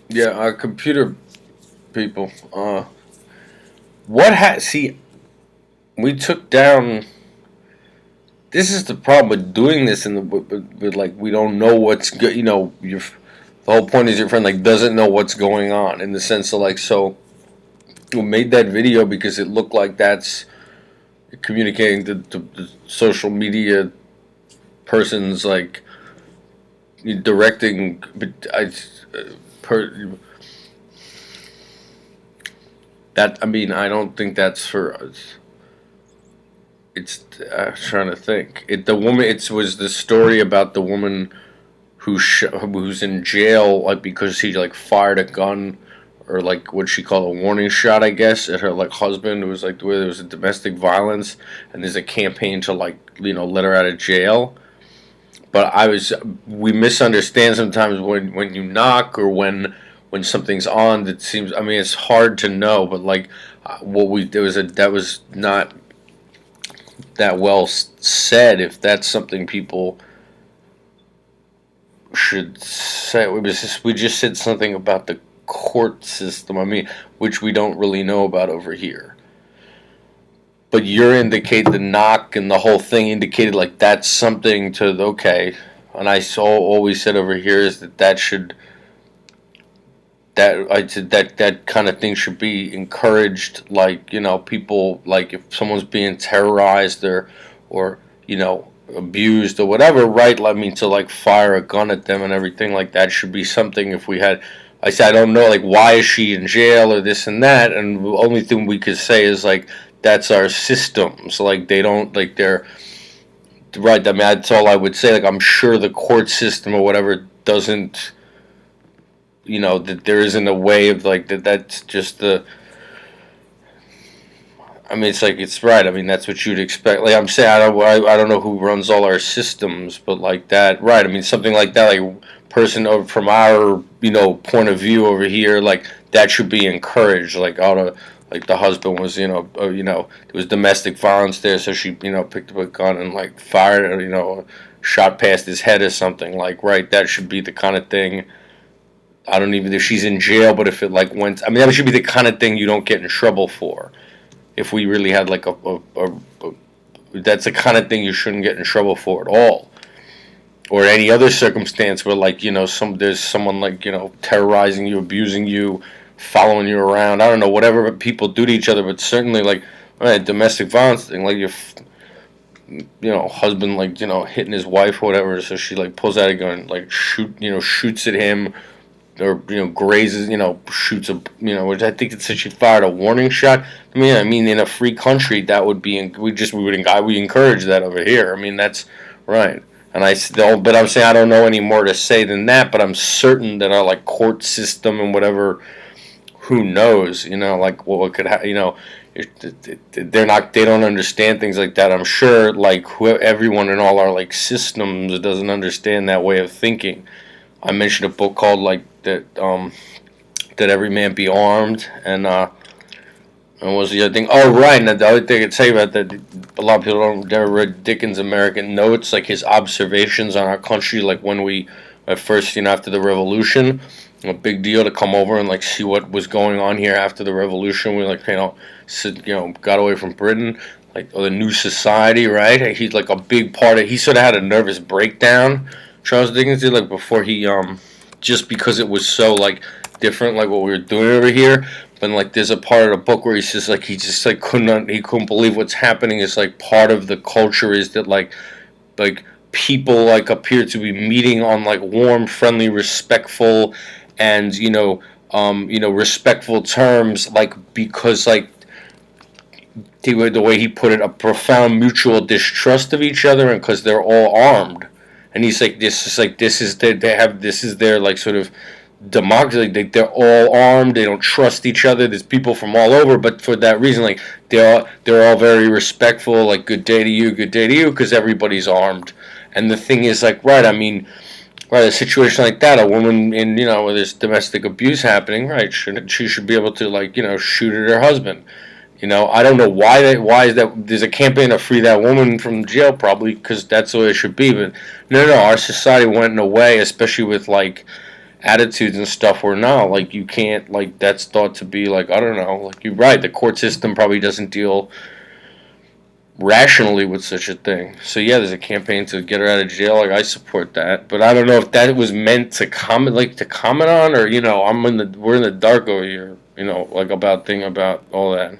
Yeah, computer people. What see? We took down. This is the problem with doing this, in the with like we don't know what's good. The whole point is your friend like doesn't know what's going on in the sense of like so. We made that video because it looked like that's communicating to the social media person's like directing. But per, that I mean I don't think that's for us. It's trying to think. The woman. It was the story about the woman who's in jail like because he like fired a gun or like what she called a warning shot, I guess, at her like husband. It was like where there was a domestic violence, and there's a campaign to like let her out of jail. But we misunderstand sometimes when you knock or when something's on that seems. I mean, it's hard to know, but like what we there was a that was not that well said. If that's something people should say, we just said something about the court system. I mean, which we don't really know about over here. But you're indicate the knock and the whole thing indicated like that's something to okay. And I saw always said over here is that should that I said that kind of thing should be encouraged. Like people like if someone's being terrorized or abused or whatever, right? I mean to like fire a gun at them and everything like that should be something. If we had, I said I don't know like why is she in jail or this and that, and the only thing we could say is like that's our systems. Like they don't like they're right. I mean that's all I would say. Like I'm sure the court system or whatever doesn't. That there isn't a way of like that. That's just the. I mean, it's like it's right. I mean, that's what you'd expect. Like I'm saying, I don't know who runs all our systems, but like that, right? I mean, something like that, like person over from our point of view over here, like that should be encouraged. Like like the husband was, there was domestic violence there, so she, picked up a gun and like fired, shot past his head or something. Like, right? That should be the kind of thing. I don't even if she's in jail, but if it like went, I mean, that should be the kind of thing you don't get in trouble for. If we really had like a that's the kind of thing you shouldn't get in trouble for at all, or any other circumstance where like there's someone like terrorizing you, abusing you, following you around. I don't know whatever people do to each other, but certainly like domestic violence thing, like your husband like hitting his wife or whatever, so she like pulls out a gun, like shoots at him or grazes, shoots a, which I think it said she fired a warning shot. I mean, in a free country, that would be we encourage that over here. I mean, that's right. And but I'm saying I don't know any more to say than that. But I'm certain that our like court system and whatever, who knows, like what could they don't understand things like that. I'm sure like everyone in all our like systems doesn't understand that way of thinking. I mentioned a book called like that every man be armed, and what was the other thing? Oh, right. And the other thing I'd say about that, a lot of people don't ever read Dickens' American Notes, like his observations on our country, like when we at first, after the Revolution, a big deal to come over and like see what was going on here after the Revolution. We like got away from Britain, like the new society, right? He's like a big part of. He sort of had a nervous breakdown. Charles Dickens did like before he just because it was so like different like what we were doing over here. But like there's a part of the book where he says like he just like couldn't believe what's happening. It's like part of the culture is that like people like appear to be meeting on like warm, friendly, respectful, and respectful terms, like because like the way he put it, a profound mutual distrust of each other, and because they're all armed. And he's like, this is their like sort of democracy. Like they're all armed. They don't trust each other. There's people from all over, but for that reason, like they're all very respectful. Like good day to you, because everybody's armed. And the thing is, like, right? I mean, right, a situation like that, a woman in where there's domestic abuse happening, right? She should be able to like shoot at her husband. I don't know why is that there's a campaign to free that woman from jail, probably because that's the way it should be. But no, our society went in a way, especially with like attitudes and stuff where now, like, you can't, like, that's thought to be, like, I don't know, like, you're right, the court system probably doesn't deal rationally with such a thing. So yeah, there's a campaign to get her out of jail. Like, I support that, but I don't know if that was meant to comment on, or, I'm we're in the dark over here, like, about all that.